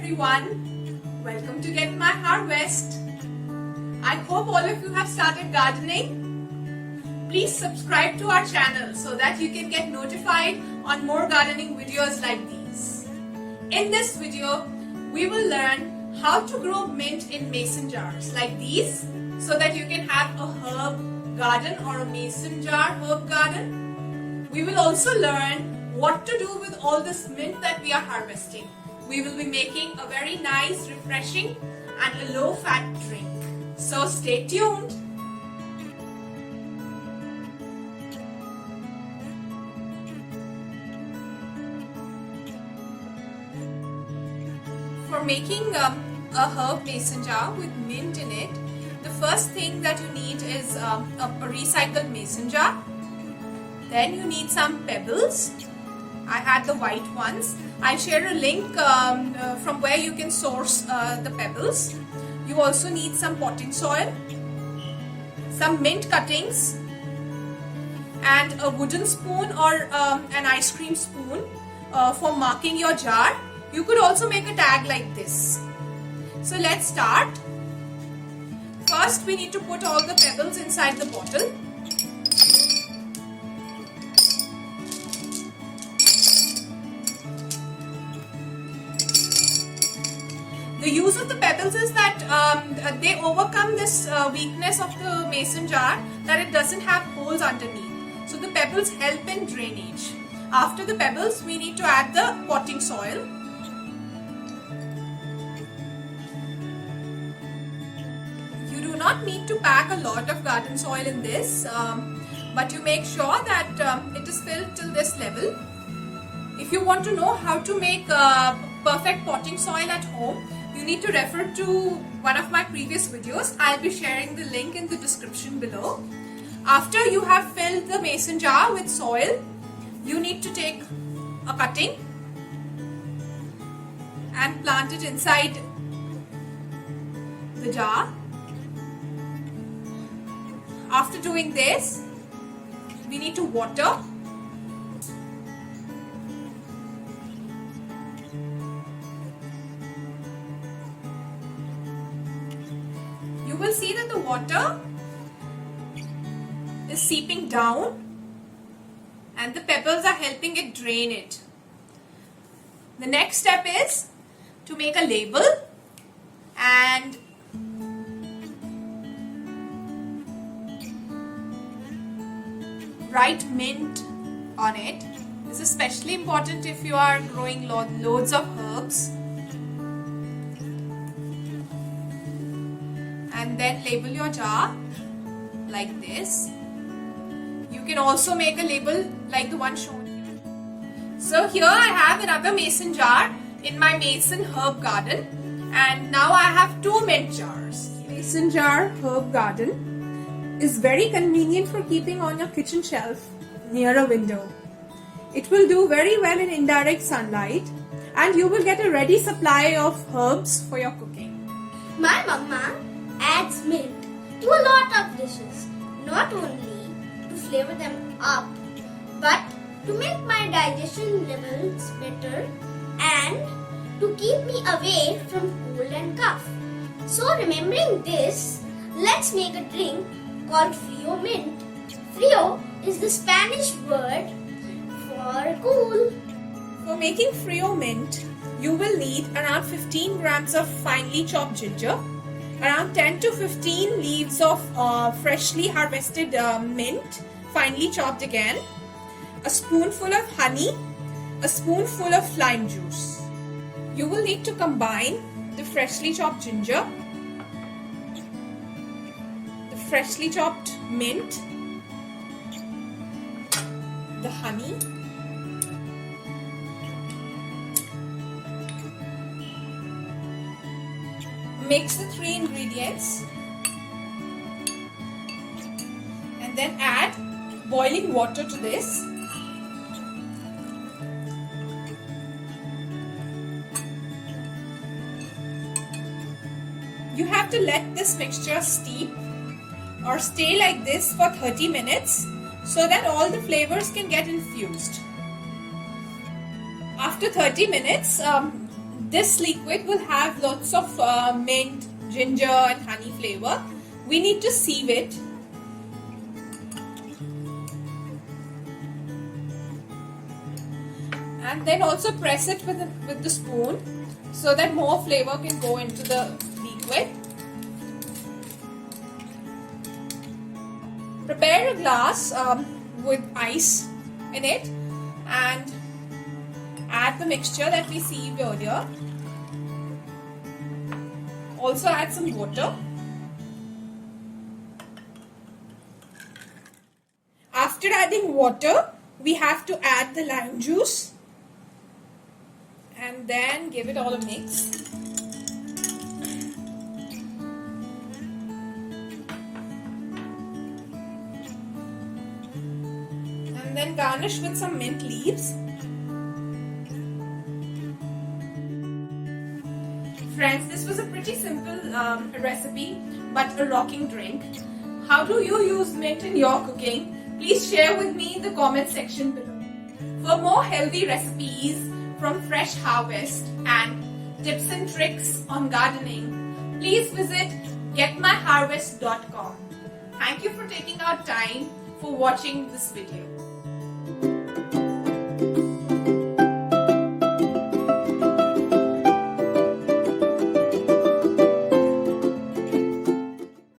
everyone, welcome to Get My Harvest. I hope all of you have started gardening. Please subscribe to our channel so that you can get notified on more gardening videos like these. In this video, we will learn how to grow mint in mason jars like these so that you can have a herb garden or a mason jar herb garden. We will also learn what to do with all this mint that we are harvesting. We will be making a very nice, refreshing and a low-fat drink. So stay tuned. For making a herb mason jar with mint in it, the first thing that you need is a recycled mason jar. Then you need some pebbles. I had the white ones. I'll share a link from where you can source the pebbles. You also need some potting soil, some mint cuttings, and a wooden spoon or an ice cream spoon for marking your jar. You could also make a tag like this. So let's start. First, we need to put all the pebbles inside the bottle. The use of the pebbles is that they overcome this weakness of the mason jar, that it doesn't have holes underneath. So the pebbles help in drainage. After the pebbles, we need to add the potting soil. You do not need to pack a lot of garden soil in this, but you make sure that it is filled till this level. If you want to know how to make perfect potting soil at home, you need to refer to one of my previous videos. I'll be sharing the link in the description below. After you have filled the mason jar with soil, you need to take a cutting and plant it inside the jar. After doing this, we need to water. You will see that the water is seeping down and the pebbles are helping it drain it. The next step is to make a label and write mint on it. This is especially important if you are growing loads of herbs. And then label your jar like this. You can also make a label like the one shown here. So here I have another mason jar in my mason herb garden, and now I have two mint jars. Mason jar herb garden is very convenient for keeping on your kitchen shelf near a window. It will do very well in indirect sunlight, and you will get a ready supply of herbs for your cooking. My mama adds mint to a lot of dishes, not only to flavor them up, but to make my digestion levels better and to keep me away from cold and cough. So remembering this, let's make a drink called Frio Mint. Frio is the Spanish word for cool. For making Frio Mint, you will need around 15 grams of finely chopped ginger, around 10 to 15 leaves of freshly harvested mint, finely chopped again, a spoonful of honey, a spoonful of lime juice. You will need to combine the freshly chopped ginger, the freshly chopped mint, the honey, mix the three ingredients and then add boiling water to this. You have to let this mixture steep or stay like this for 30 minutes so that all the flavors can get infused. After 30 minutes, this liquid will have lots of mint, ginger and honey flavor. We need to sieve it. And then also press it with the spoon so that more flavor can go into the liquid. Prepare a glass with ice in it and add the mixture that we sieved earlier. Also add some water. After adding water, we have to add the lime juice and then give it all a mix. And then garnish with some mint leaves. Friends, this was a pretty simple recipe but a rocking drink. How do you use mint in your cooking? Please share with me in the comment section below. For more healthy recipes from fresh harvest and tips and tricks on gardening, please visit getmyharvest.com. Thank you for taking our time for watching this video.